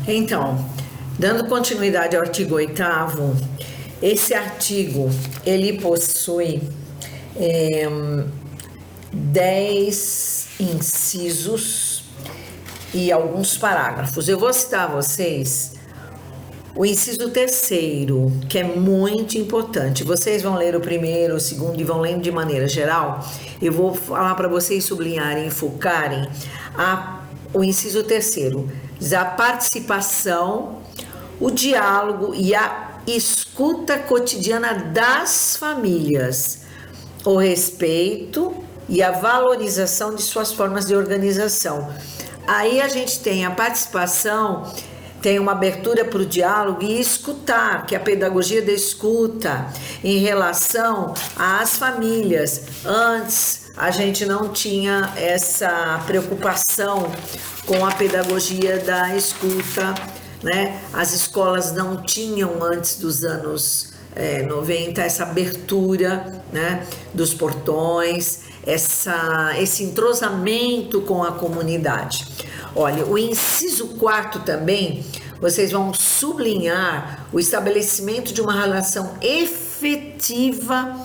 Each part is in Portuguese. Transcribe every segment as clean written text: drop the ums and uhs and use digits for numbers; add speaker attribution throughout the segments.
Speaker 1: Então, dando continuidade ao artigo 8º, esse artigo, ele possui 10 incisos e alguns parágrafos. Eu vou citar a vocês o inciso 3º, que é muito importante. Vocês vão ler o primeiro, o segundo e vão lendo de maneira geral. Eu vou falar para vocês sublinharem e focarem o inciso 3º, a participação, o diálogo e a escuta cotidiana das famílias, o respeito e a valorização de suas formas de organização. Aí a gente tem a participação, tem uma abertura para o diálogo e escutar, que é a pedagogia da escuta em relação às famílias. Antes a gente não tinha essa preocupação com a pedagogia da escuta, né? As escolas não tinham antes dos anos 90 essa abertura, né, dos portões, esse entrosamento com a comunidade. Olha, o inciso 4º também, vocês vão sublinhar o estabelecimento de uma relação efetiva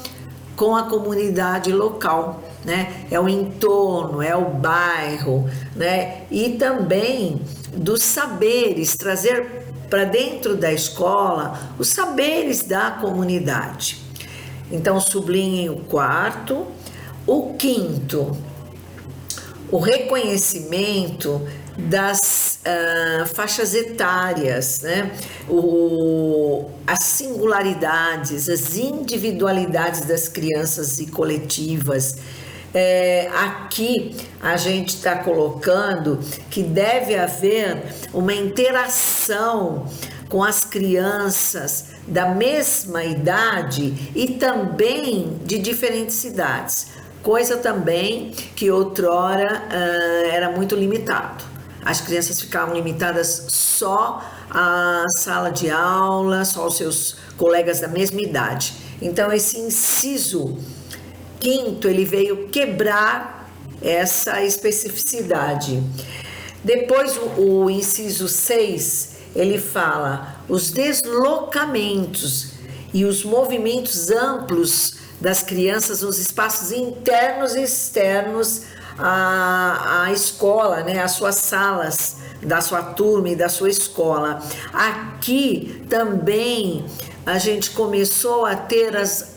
Speaker 1: com a comunidade local, né? É o entorno, é o bairro, né? E também dos saberes, trazer para dentro da escola os saberes da comunidade. Então, sublinhem o 4º. O 5º, o reconhecimento das faixas etárias, né? As singularidades, as individualidades das crianças e coletivas. Aqui a gente está colocando que deve haver uma interação com as crianças da mesma idade e também de diferentes idades, coisa também que outrora era muito limitado. As crianças ficavam limitadas só à sala de aula, só aos seus colegas da mesma idade. Então esse inciso 5º, ele veio quebrar essa especificidade. Depois o inciso 6, ele fala os deslocamentos e os movimentos amplos das crianças nos espaços internos e externos à escola, né, às suas salas, da sua turma e da sua escola. Aqui também a gente começou a ter as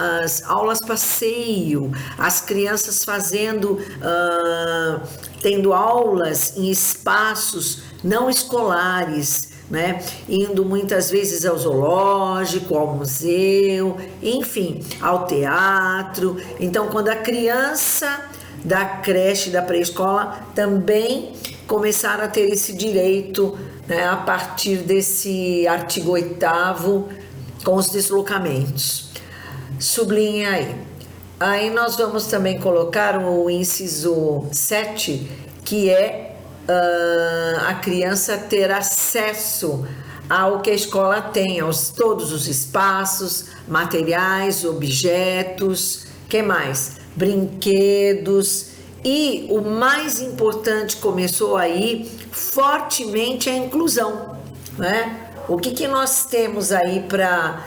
Speaker 1: aulas passeio, as crianças tendo aulas em espaços não escolares, né? Indo muitas vezes ao zoológico, ao museu, enfim, ao teatro. Então, quando a criança da creche, da pré-escola, também começaram a ter esse direito, né, a partir desse artigo 8º, com os deslocamentos. Sublinhe aí. Aí nós vamos também colocar o inciso 7, que é a criança ter acesso ao que a escola tem, todos os espaços, materiais, objetos, que mais? Brinquedos. E o mais importante, começou aí fortemente a inclusão, né? O que nós temos aí para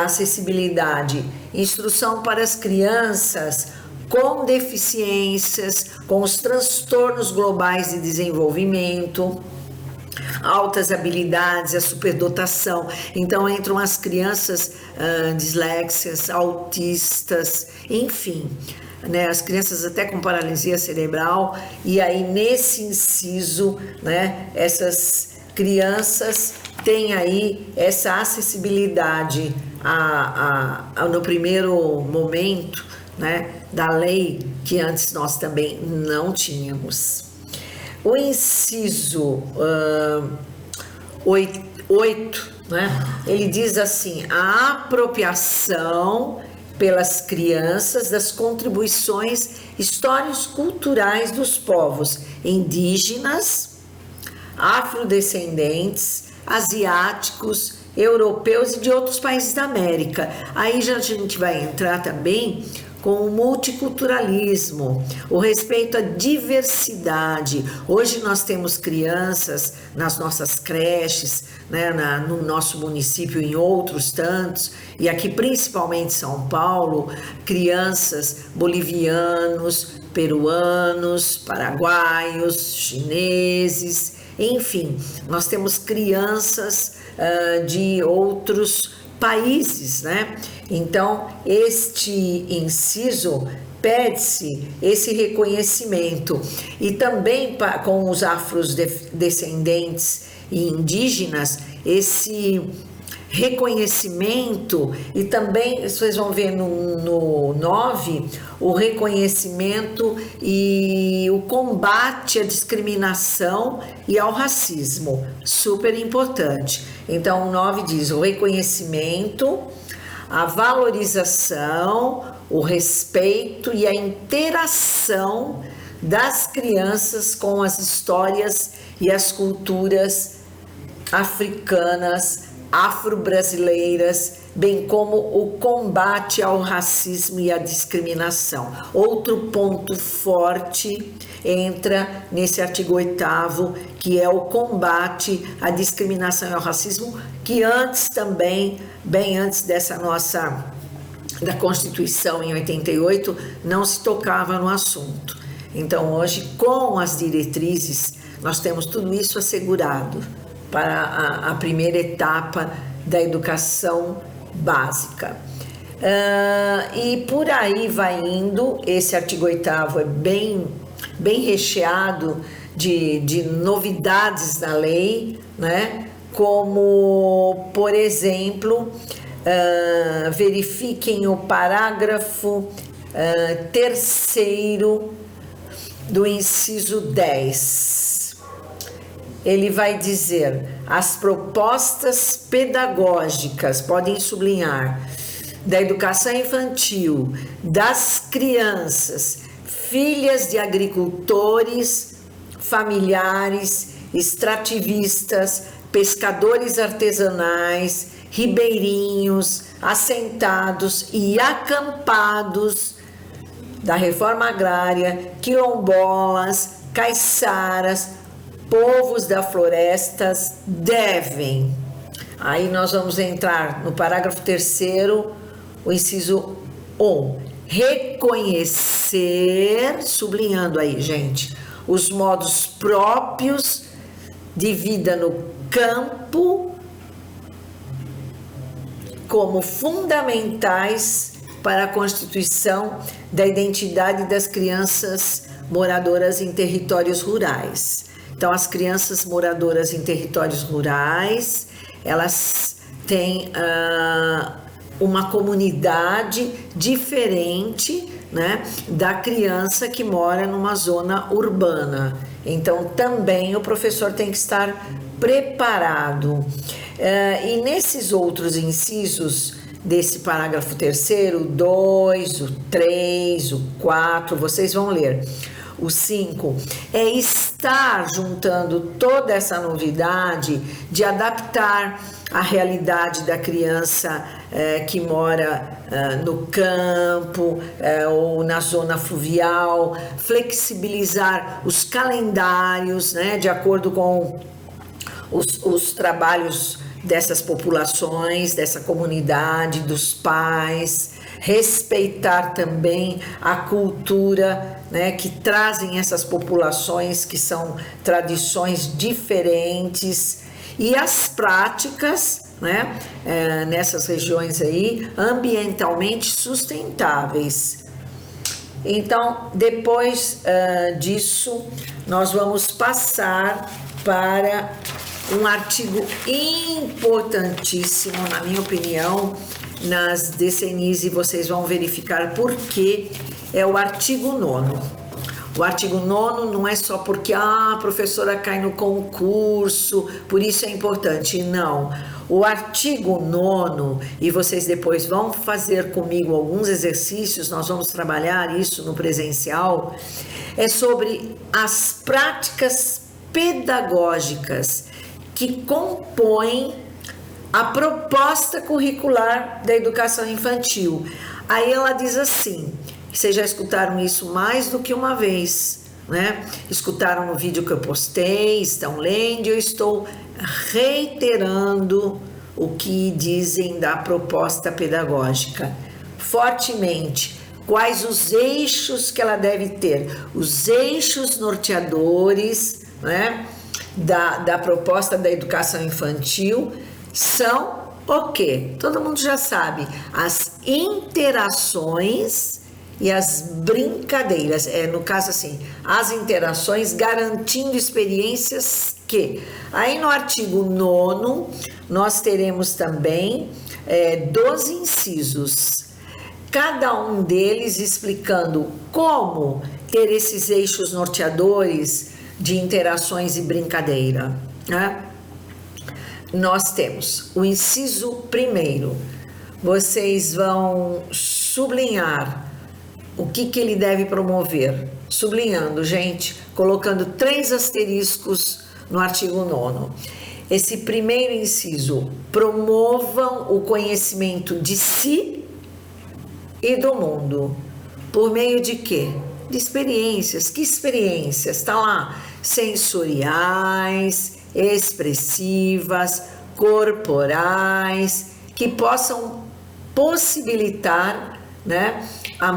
Speaker 1: acessibilidade? Instrução para as crianças com deficiências, com os transtornos globais de desenvolvimento, altas habilidades, a superdotação. Então entram as crianças disléxias, autistas, enfim, né, as crianças até com paralisia cerebral. E aí nesse inciso, né, essas crianças têm aí essa acessibilidade no primeiro momento, né, da lei, que antes nós também não tínhamos. O inciso 8, né, ele diz assim: a apropriação pelas crianças das contribuições históricos culturais dos povos indígenas, afrodescendentes, asiáticos, europeus e de outros países da América. Aí já a gente vai entrar também com o multiculturalismo, o respeito à diversidade. Hoje nós temos crianças nas nossas creches, né, no nosso município e em outros tantos, e aqui principalmente em São Paulo, crianças bolivianos, peruanos, paraguaios, chineses, enfim, nós temos crianças de outros países, né? Então, este inciso pede-se esse reconhecimento e também com os afrodescendentes e indígenas, esse reconhecimento, e também vocês vão ver no 9 o reconhecimento e o combate à discriminação e ao racismo, super importante. Então o 9 diz o reconhecimento, a valorização, o respeito e a interação das crianças com as histórias e as culturas africanas, afro-brasileiras, bem como o combate ao racismo e à discriminação. Outro ponto forte entra nesse artigo 8º, que é o combate à discriminação e ao racismo, que antes também, bem antes dessa da Constituição em 88, não se tocava no assunto. Então hoje, com as diretrizes, nós temos tudo isso assegurado para a primeira etapa da educação básica. E por aí vai indo, esse artigo 8º é bem recheado de novidades na lei, né? Como, por exemplo, verifiquem o parágrafo 3º do inciso 10. Ele vai dizer: as propostas pedagógicas, podem sublinhar, da educação infantil, das crianças, filhas de agricultores, familiares, extrativistas, pescadores artesanais, ribeirinhos, assentados e acampados da reforma agrária, quilombolas, caiçaras, povos da florestas devem. Aí nós vamos entrar no parágrafo 3º, o inciso 1. Reconhecer, sublinhando aí, gente, os modos próprios de vida no campo como fundamentais para a constituição da identidade das crianças moradoras em territórios rurais. Então, as crianças moradoras em territórios rurais, elas têm uma comunidade diferente, né, da criança que mora numa zona urbana. Então, também o professor tem que estar preparado. E nesses outros incisos desse parágrafo 3º, o 2, o 3, o 4, vocês vão ler. O 5 é estar juntando toda essa novidade de adaptar a realidade da criança que mora no campo ou na zona fluvial, flexibilizar os calendários, né, de acordo com os trabalhos dessas populações, dessa comunidade, dos pais, respeitar também a cultura, né, que trazem essas populações, que são tradições diferentes, e as práticas, né, nessas regiões aí, ambientalmente sustentáveis. Então, depois disso, nós vamos passar para um artigo importantíssimo, na minha opinião, nas DCNIs, e vocês vão verificar por que é o artigo 9º. O artigo 9º não é só porque a professora cai no concurso, por isso é importante, não. O artigo 9º, e vocês depois vão fazer comigo alguns exercícios, nós vamos trabalhar isso no presencial, é sobre as práticas pedagógicas que compõem a proposta curricular da educação infantil. Aí ela diz assim: Vocês já escutaram isso mais do que uma vez, né? Escutaram no vídeo que eu postei, estão lendo, eu estou reiterando o que dizem da proposta pedagógica fortemente. Quais os eixos que ela deve ter? Os eixos norteadores, né, da proposta da educação infantil são o quê? Todo mundo já sabe, as interações e as brincadeiras, no caso assim, as interações garantindo experiências que, aí no artigo 9º, nós teremos também 12 incisos, cada um deles explicando como ter esses eixos norteadores de interações e brincadeira, né? Nós temos o inciso 1º, vocês vão sublinhar o que ele deve promover, sublinhando, gente, colocando 3 asteriscos no artigo 9º. Esse primeiro inciso, promovam o conhecimento de si e do mundo. Por meio de quê? De experiências. Que experiências? Está lá, sensoriais, expressivas, corporais, que possam possibilitar, né, a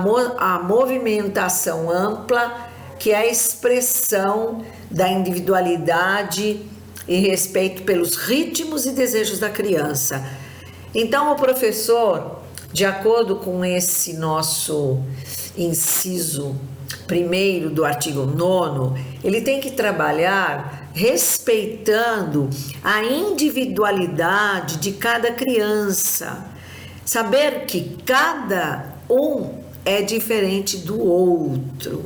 Speaker 1: movimentação ampla, que é a expressão da individualidade e respeito pelos ritmos e desejos da criança. Então, o professor, de acordo com esse nosso inciso 1º do artigo 9º, ele tem que trabalhar respeitando a individualidade de cada criança. Saber que cada um é diferente do outro.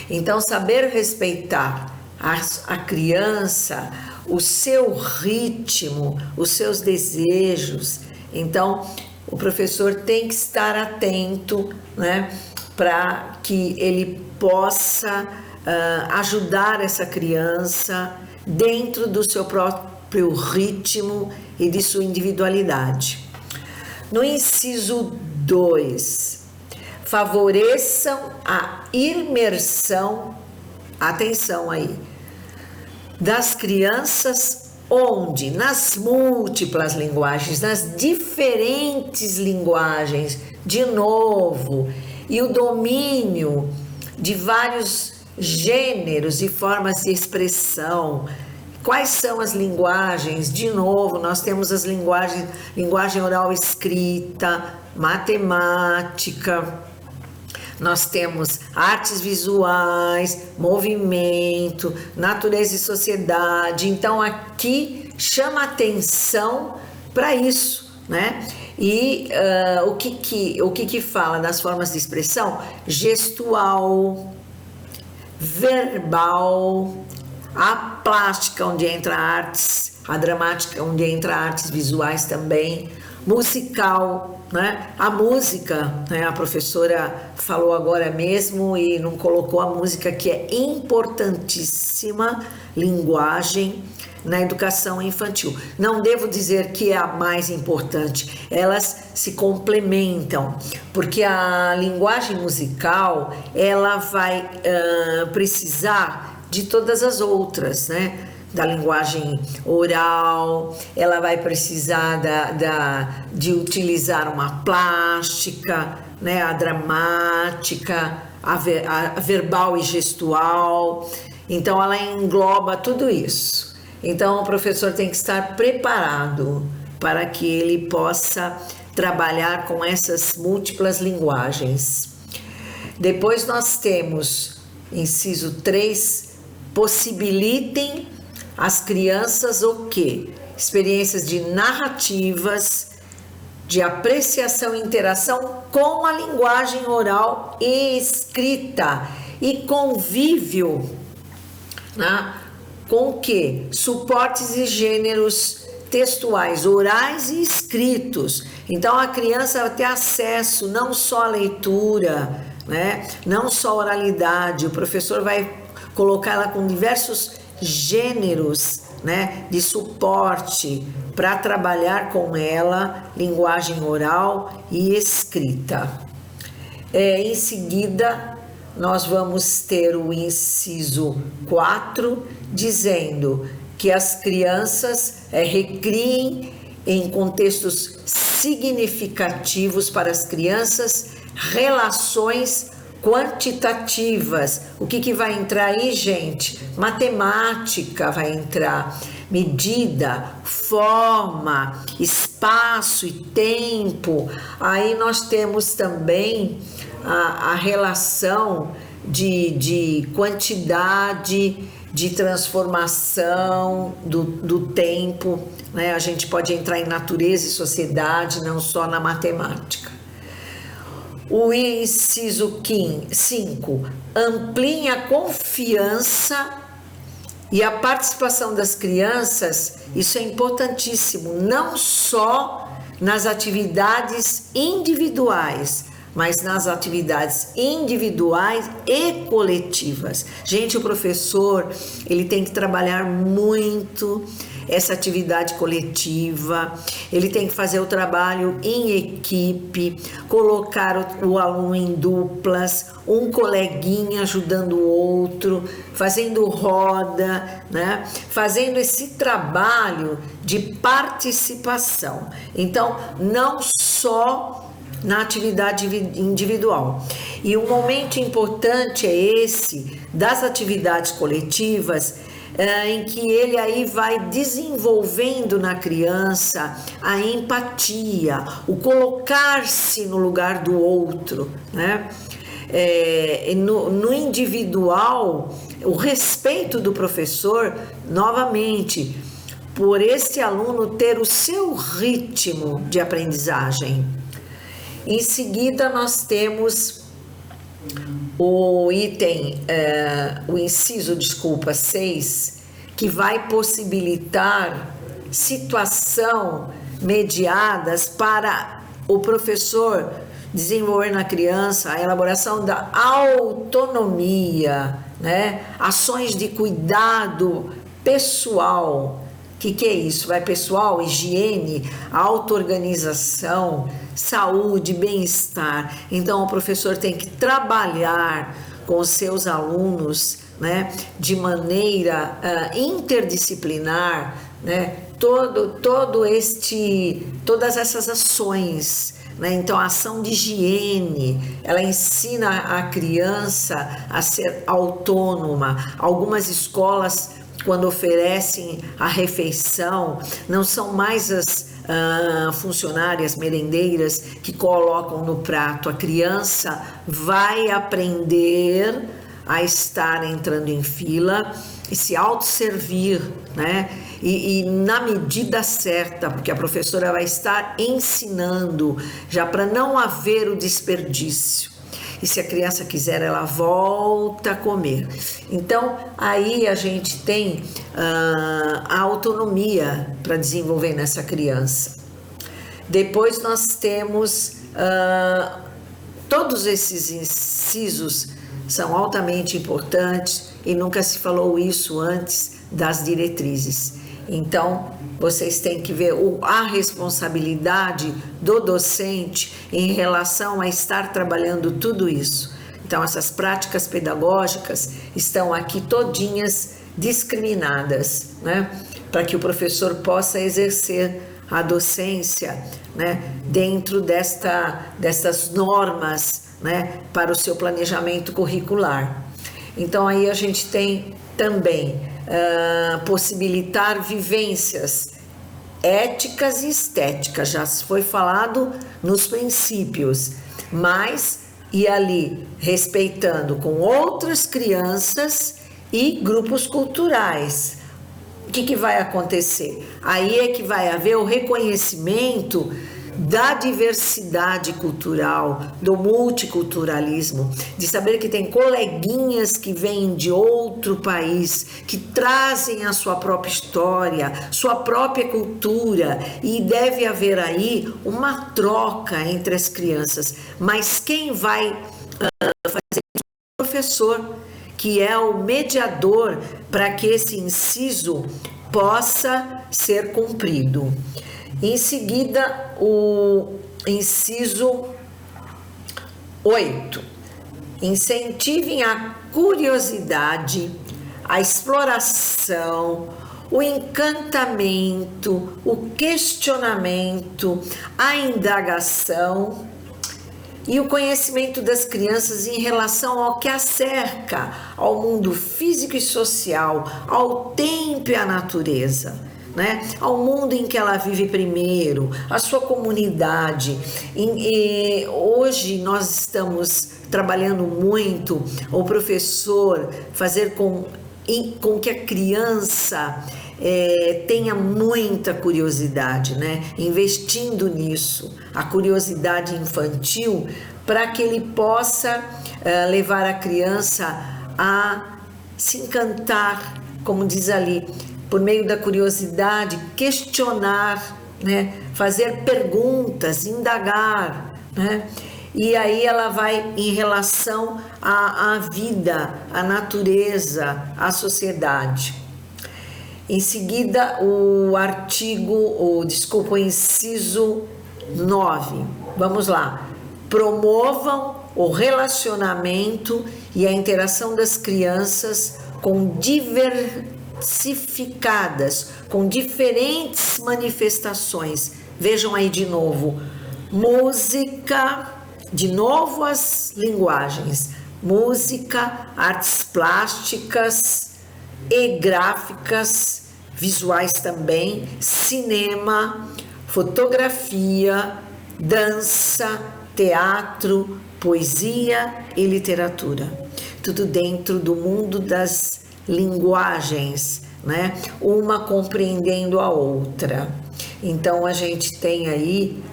Speaker 1: Então, saber respeitar a criança, o seu ritmo, os seus desejos. Então, o professor tem que estar atento, né, para que ele possa ajudar essa criança dentro do seu próprio ritmo e de sua individualidade. No inciso 2, favoreçam a imersão, atenção aí, das crianças onde? Nas múltiplas linguagens, nas diferentes linguagens, de novo, e o domínio de vários gêneros e formas de expressão. Quais são as linguagens? De novo, nós temos as linguagem oral escrita, matemática, nós temos artes visuais, movimento, natureza e sociedade. Então, aqui chama atenção para isso, né? E o que fala das formas de expressão? Gestual, verbal, a plástica, onde entra artes, a dramática, onde entra artes visuais também, musical, né? A música, né? A professora falou agora mesmo e não colocou a música, que é importantíssima linguagem na educação infantil. Não devo dizer que é a mais importante, elas se complementam, porque a linguagem musical, ela vai precisar de todas as outras, né? Da linguagem oral, ela vai precisar de utilizar uma plástica, né? A dramática, a verbal e gestual. Então, ela engloba tudo isso. Então, o professor tem que estar preparado para que ele possa trabalhar com essas múltiplas linguagens. Depois nós temos, inciso 3, possibilitem as crianças o quê? Experiências de narrativas, de apreciação e interação com a linguagem oral e escrita e convívio, né? Com o quê? Suportes e gêneros textuais, orais e escritos. Então, a criança vai ter acesso não só à leitura, né? Não só à oralidade, o professor vai colocar ela com diversos gêneros, né, de suporte para trabalhar com ela linguagem oral e escrita. Em seguida, nós vamos ter o inciso 4, dizendo que as crianças recriem em contextos significativos para as crianças relações quantitativas. O que vai entrar aí, gente? Matemática vai entrar, medida, forma, espaço e tempo. Aí nós temos também a relação de quantidade, de transformação do tempo, né? A gente pode entrar em natureza e sociedade, não só na matemática. O inciso 5, ampliem a confiança e a participação das crianças. Isso é importantíssimo, não só nas atividades individuais, mas nas atividades individuais e coletivas. Gente, o professor, ele tem que trabalhar muito essa atividade coletiva, ele tem que fazer o trabalho em equipe, colocar o aluno em duplas, um coleguinha ajudando o outro, fazendo roda, né? Fazendo esse trabalho de participação. Então, não só na atividade individual. E um momento importante é esse das atividades coletivas, em que ele aí vai desenvolvendo na criança a empatia, o colocar-se no lugar do outro, né? No individual, o respeito do professor, novamente, por esse aluno ter o seu ritmo de aprendizagem. Em seguida, nós temos o inciso 6, que vai possibilitar situação mediadas para o professor desenvolver na criança a elaboração da autonomia, né? Ações de cuidado pessoal. O que é isso? Vai pessoal, higiene, auto-organização, saúde, bem-estar. Então, o professor tem que trabalhar com os seus alunos, né, de maneira interdisciplinar, né, todas essas ações, né? Então, a ação de higiene, ela ensina a criança a ser autônoma. Algumas escolas, quando oferecem a refeição, não são mais as funcionárias merendeiras que colocam no prato. A criança vai aprender a estar entrando em fila e se autosservir, né? E na medida certa, porque a professora vai estar ensinando, já para não haver o desperdício. E se a criança quiser, ela volta a comer. Então, aí a gente tem a autonomia para desenvolver nessa criança. Depois nós temos todos esses incisos são altamente importantes e nunca se falou isso antes das diretrizes. Então, vocês têm que ver a responsabilidade do docente em relação a estar trabalhando tudo isso. Então, essas práticas pedagógicas estão aqui todinhas discriminadas, né? Para que o professor possa exercer a docência, né? Dentro destas normas, né? Para o seu planejamento curricular. Então, aí a gente tem também possibilitar vivências éticas e estéticas, já foi falado nos princípios, mas e ali respeitando com outras crianças e grupos culturais. O que vai acontecer? Aí é que vai haver o reconhecimento da diversidade cultural, do multiculturalismo, de saber que tem coleguinhas que vêm de outro país, que trazem a sua própria história, sua própria cultura, e deve haver aí uma troca entre as crianças. Mas quem vai fazer isso é o professor, que é o mediador para que esse inciso possa ser cumprido. Em seguida, o inciso 8. Incentivem a curiosidade, a exploração, o encantamento, o questionamento, a indagação e o conhecimento das crianças em relação ao que as cerca, ao mundo físico e social, ao tempo e à natureza, né? Ao mundo em que ela vive primeiro, a sua comunidade. E hoje nós estamos trabalhando muito o professor fazer com que a criança tenha muita curiosidade, né? Investindo nisso, a curiosidade infantil, para que ele possa levar a criança a se encantar, como diz ali, por meio da curiosidade, questionar, né? Fazer perguntas, indagar, né? E aí ela vai em relação à vida, à natureza, à sociedade. Em seguida, o inciso 9. Vamos lá. Promovam o relacionamento e a interação das crianças com com diferentes manifestações. Vejam aí de novo. Música, de novo as linguagens. Música, artes plásticas e gráficas, visuais também, cinema, fotografia, dança, teatro, poesia e literatura. Tudo dentro do mundo das linguagens, né? Uma compreendendo a outra. Então a gente tem aí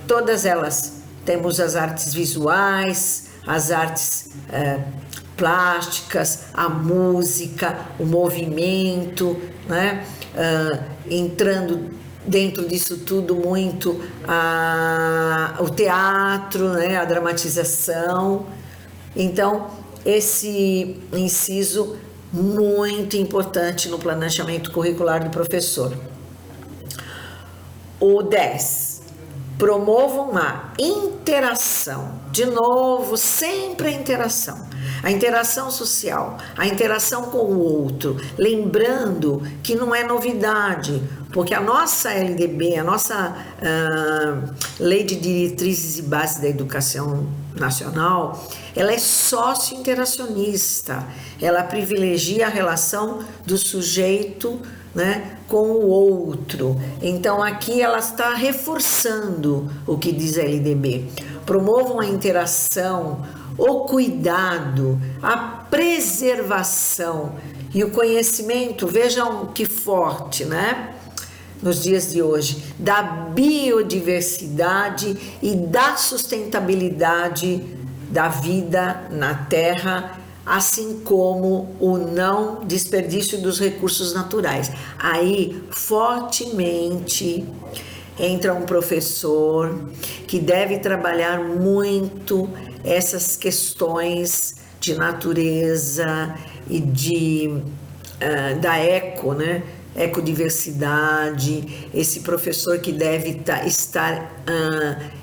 Speaker 1: todas elas. Temos as artes visuais, as artes plásticas, a música, o movimento, né? Entrando dentro disso tudo muito o teatro, né? A dramatização. Então, esse inciso muito importante no planejamento curricular do professor. O 10. Promovam a interação. De novo, sempre a interação social, a interação com o outro. Lembrando que não é novidade, porque a nossa LDB, a nossa Lei de Diretrizes e Bases da Educação Nacional, ela é socio-interacionista, ela privilegia a relação do sujeito, né, com o outro. Então aqui ela está reforçando o que diz a LDB. Promovam a interação, o cuidado, a preservação e o conhecimento, vejam que forte, né? Nos dias de hoje, da biodiversidade e da sustentabilidade da vida na Terra, assim como o não desperdício dos recursos naturais. Aí, fortemente, entra um professor que deve trabalhar muito essas questões de natureza e da né? Ecodiversidade, esse professor que deve estar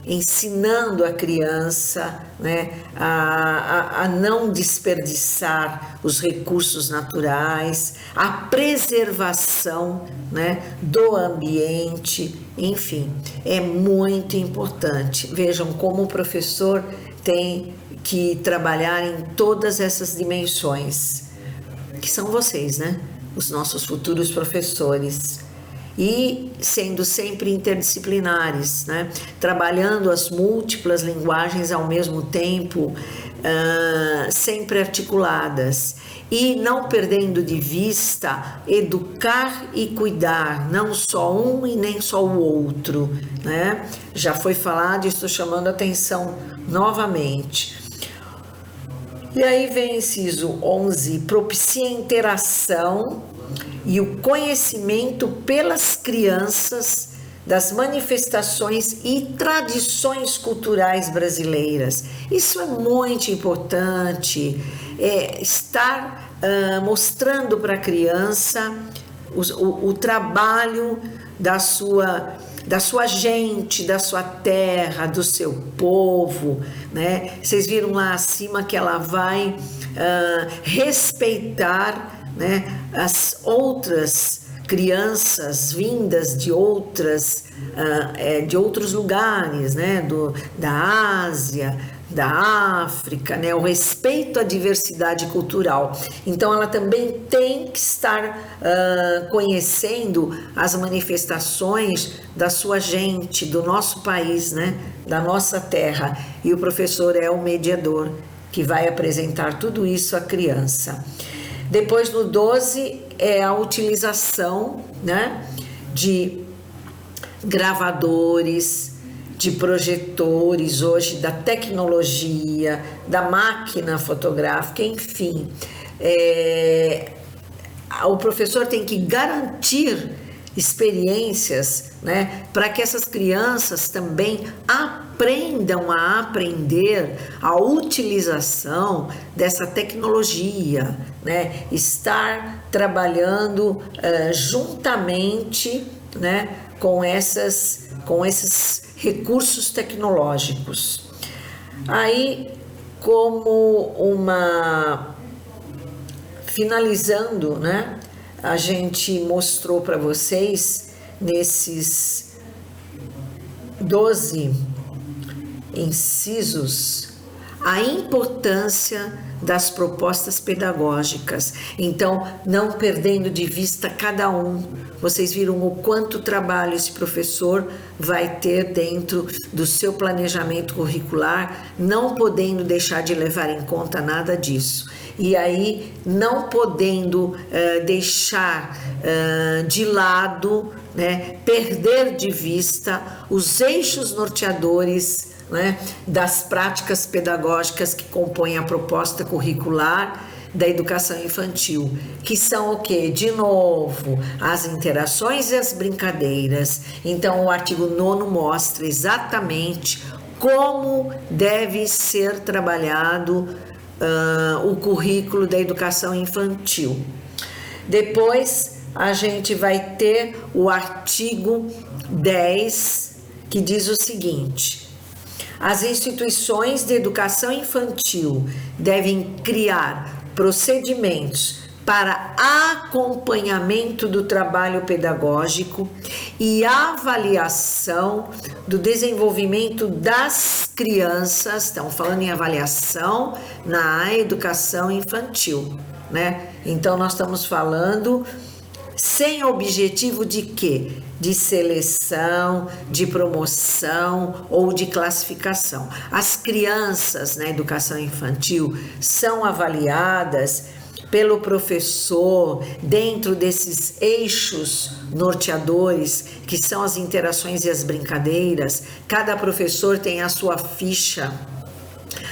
Speaker 1: ensinando a criança, né, a não desperdiçar os recursos naturais, a preservação, né, do ambiente, enfim, é muito importante. Vejam como o professor tem que trabalhar em todas essas dimensões, que são vocês, né? Os nossos futuros professores, e sendo sempre interdisciplinares, né? Trabalhando as múltiplas linguagens ao mesmo tempo, sempre articuladas, e não perdendo de vista educar e cuidar, não só um e nem só o outro, né? Já foi falado e estou chamando a atenção novamente. E aí vem o inciso 11, propicia a interação e o conhecimento pelas crianças das manifestações e tradições culturais brasileiras. Isso é muito importante, estar mostrando para a criança o trabalho da sua da sua gente, da sua terra, do seu povo, né? Vocês viram lá acima que ela vai respeitar, né, as outras crianças vindas de outros lugares, né, da Ásia, da África, né, o respeito à diversidade cultural. Então ela também tem que estar conhecendo as manifestações da sua gente, do nosso país, né, da nossa terra. E o professor é o mediador que vai apresentar tudo isso à criança. Depois, no 12, é a utilização, né, de gravadores, de projetores, hoje da tecnologia, da máquina fotográfica, enfim. O professor tem que garantir experiências, né, para que essas crianças também aprendam a aprender a utilização dessa tecnologia, né, estar trabalhando juntamente, né, com esses recursos tecnológicos. Aí, finalizando, né, a gente mostrou para vocês nesses 12 incisos a importância das propostas pedagógicas. Então, não perdendo de vista cada um. Vocês viram o quanto trabalho esse professor vai ter dentro do seu planejamento curricular, não podendo deixar de levar em conta nada disso. E aí, não podendo deixar de lado, né, perder de vista os eixos norteadores, né, das práticas pedagógicas que compõem a proposta curricular da educação infantil, que são o quê? De novo, as interações e as brincadeiras. Então, o artigo 9º mostra exatamente como deve ser trabalhado o currículo da educação infantil. Depois, a gente vai ter o artigo 10, que diz o seguinte: as instituições de educação infantil devem criar procedimentos para acompanhamento do trabalho pedagógico e avaliação do desenvolvimento das crianças. Estamos falando em avaliação na educação infantil, né? Então, nós estamos falando sem objetivo de quê? De seleção, de promoção ou de classificação. As crianças na educação infantil são avaliadas pelo professor dentro desses eixos norteadores, que são as interações e as brincadeiras. Cada professor tem a sua ficha,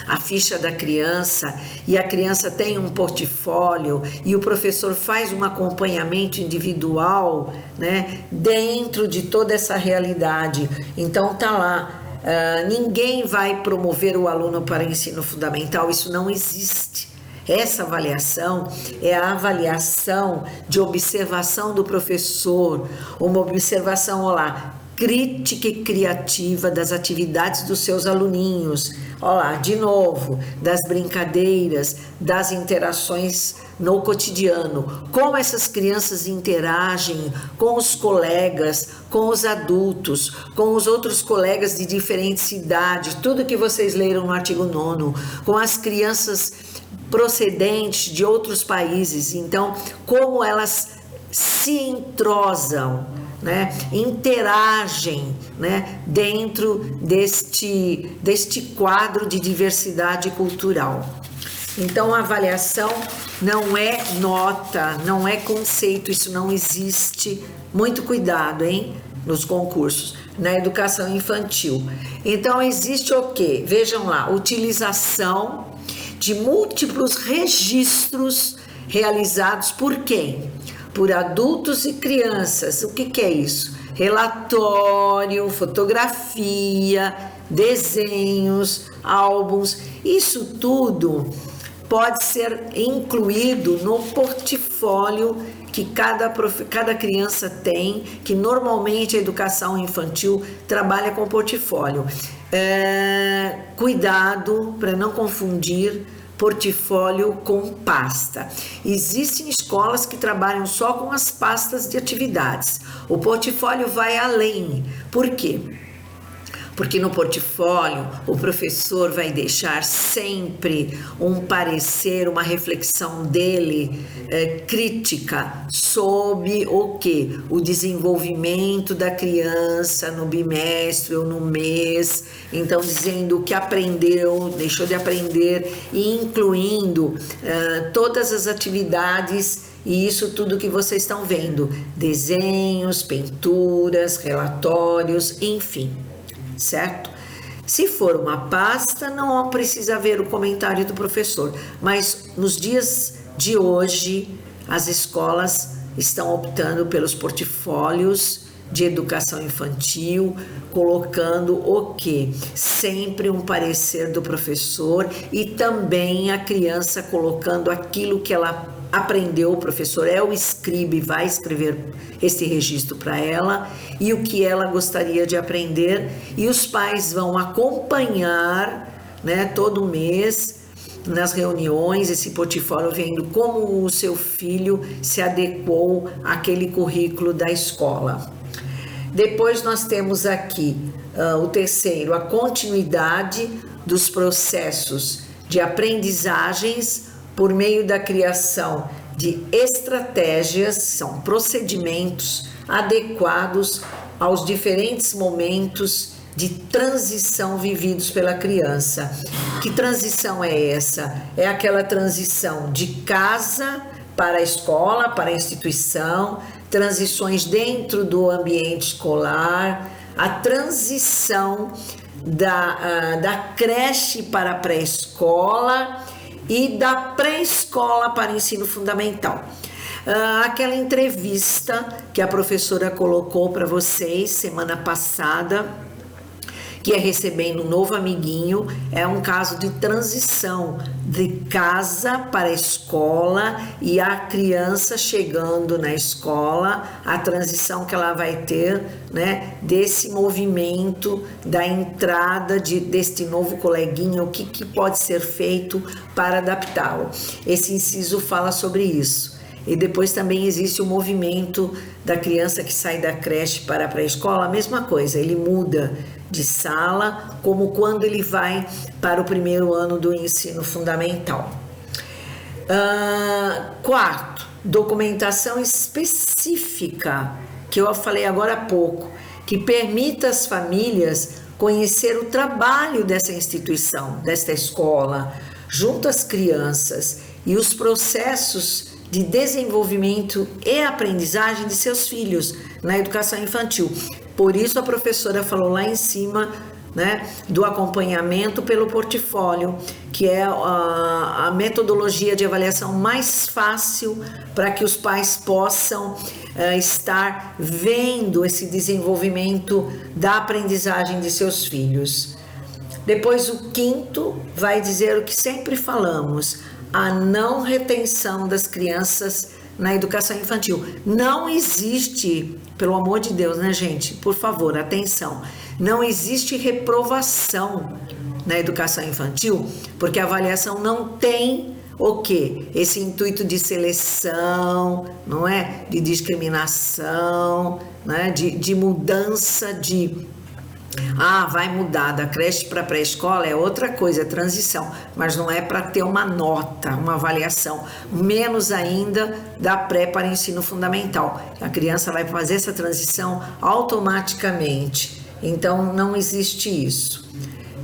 Speaker 1: a ficha da criança, e a criança tem um portfólio, e o professor faz um acompanhamento individual, né, dentro de toda essa realidade. Então tá lá, ninguém vai promover o aluno para ensino fundamental, isso não existe. Essa avaliação é a avaliação de observação do professor, uma observação, crítica e criativa das atividades dos seus aluninhos. De novo, das brincadeiras, das interações no cotidiano. Como essas crianças interagem com os colegas, com os adultos, com os outros colegas de diferentes idades, tudo que vocês leram no artigo 9º, com as crianças procedentes de outros países. Então, como elas se entrosam, né, interagem, né, dentro deste quadro de diversidade cultural. Então, a avaliação não é nota, não é conceito, isso não existe. Muito cuidado, hein, nos concursos, na educação infantil. Então, existe o quê? Vejam lá, utilização de múltiplos registros realizados por quem? Por adultos e crianças. O que é isso? Relatório, fotografia, desenhos, álbuns. Isso tudo pode ser incluído no portfólio que cada criança tem, que normalmente a educação infantil trabalha com portfólio. Cuidado para não confundir portfólio com pasta. Existem escolas que trabalham só com as pastas de atividades. O portfólio vai além. Por quê? Porque no portfólio o professor vai deixar sempre um parecer, uma reflexão dele crítica sobre o quê? O desenvolvimento da criança no bimestre ou no mês. Então, dizendo o que aprendeu, deixou de aprender e incluindo todas as atividades. E isso tudo que vocês estão vendo, desenhos, pinturas, relatórios, enfim. Certo? Se for uma pasta, não precisa haver o comentário do professor, mas nos dias de hoje, as escolas estão optando pelos portfólios de educação infantil, colocando o quê? Sempre um parecer do professor e também a criança colocando aquilo que ela aprendeu, o professor é o scribe, vai escrever esse registro para ela e o que ela gostaria de aprender, e os pais vão acompanhar, né, todo mês nas reuniões esse portfólio, vendo como o seu filho se adequou àquele currículo da escola. Depois nós temos aqui o terceiro, a continuidade dos processos de aprendizagens por meio da criação de estratégias, são procedimentos adequados aos diferentes momentos de transição vividos pela criança. Que transição é essa? É aquela transição de casa para a escola, para a instituição, transições dentro do ambiente escolar, a transição da creche para a pré-escola e da pré-escola para ensino fundamental. Aquela entrevista que a professora colocou para vocês semana passada, que é recebendo um novo amiguinho, é um caso de transição de casa para a escola e a criança chegando na escola, a transição que ela vai ter, né, desse movimento da entrada deste novo coleguinha, o que pode ser feito para adaptá-lo. Esse inciso fala sobre isso. E depois também existe o movimento da criança que sai da creche para a pré-escola, a mesma coisa, ele muda de sala, como quando ele vai para o primeiro ano do ensino fundamental. Quarto, documentação específica, que eu falei agora há pouco, que permita às famílias conhecer o trabalho dessa instituição, desta escola, junto às crianças e os processos de desenvolvimento e aprendizagem de seus filhos na educação infantil. Por isso a professora falou lá em cima, né, do acompanhamento pelo portfólio, que é a metodologia de avaliação mais fácil para que os pais possam estar vendo esse desenvolvimento da aprendizagem de seus filhos. Depois o quinto vai dizer o que sempre falamos, a não retenção das crianças na educação infantil. Não existe, pelo amor de Deus, né, gente? Por favor, atenção. Não existe reprovação na educação infantil, porque a avaliação não tem o quê? Esse intuito de seleção, não é? De discriminação, né? De mudança de... vai mudar da creche para pré-escola, é outra coisa, é transição, mas não é para ter uma nota, uma avaliação, menos ainda da pré para ensino fundamental. A criança vai fazer essa transição automaticamente, então não existe isso.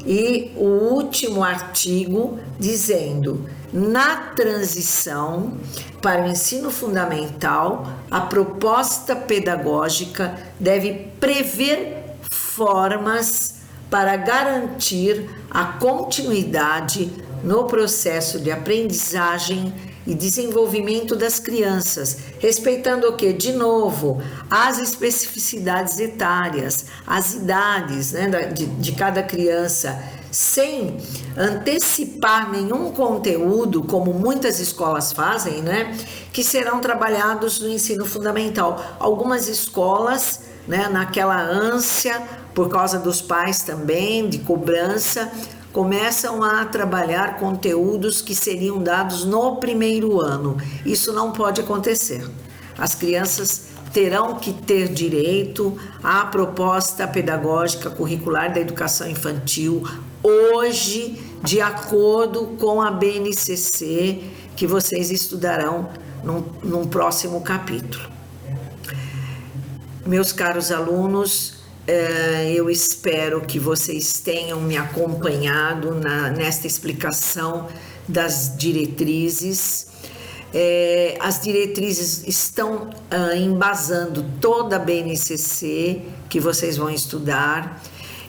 Speaker 1: E o último artigo dizendo, na transição para o ensino fundamental, a proposta pedagógica deve prever formas para garantir a continuidade no processo de aprendizagem e desenvolvimento das crianças, respeitando o que? De novo, as especificidades etárias, as idades, né, de cada criança, sem antecipar nenhum conteúdo, como muitas escolas fazem, né, que serão trabalhados no ensino fundamental. Algumas escolas, né, naquela ânsia, por causa dos pais também, de cobrança, começam a trabalhar conteúdos que seriam dados no primeiro ano. Isso não pode acontecer. As crianças terão que ter direito à proposta pedagógica curricular da educação infantil hoje, de acordo com a BNCC, que vocês estudarão num próximo capítulo. Meus caros alunos, eu espero que vocês tenham me acompanhado nesta explicação das diretrizes. As diretrizes estão embasando toda a BNCC que vocês vão estudar,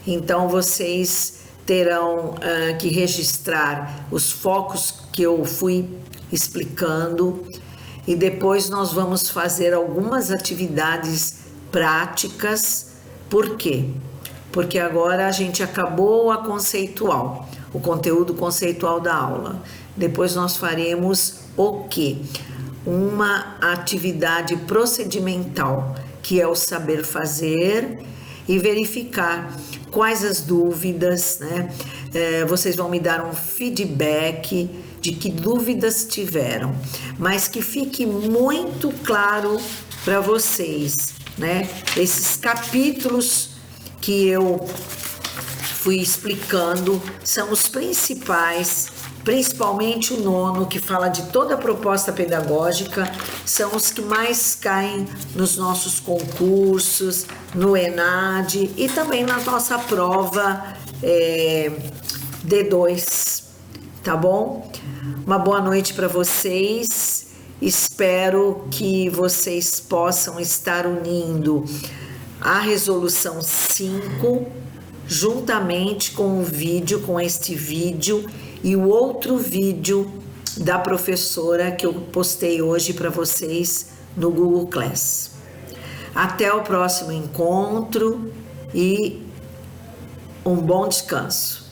Speaker 1: então vocês terão que registrar os focos que eu fui explicando e depois nós vamos fazer algumas atividades práticas. Por quê? Porque agora a gente acabou a conceitual, o conteúdo conceitual da aula. Depois nós faremos o quê? Uma atividade procedimental, que é o saber fazer e verificar quais as dúvidas, né? Vocês vão me dar um feedback de que dúvidas tiveram, mas que fique muito claro para vocês, né? Esses capítulos que eu fui explicando são os principais, principalmente o 9º, que fala de toda a proposta pedagógica, são os que mais caem nos nossos concursos, no ENAD e também na nossa prova D2, tá bom? Uma boa noite para vocês, espero que vocês possam estar unindo a resolução 5 juntamente com o vídeo, com este vídeo e o outro vídeo da professora que eu postei hoje para vocês no Google Class. Até o próximo encontro e um bom descanso.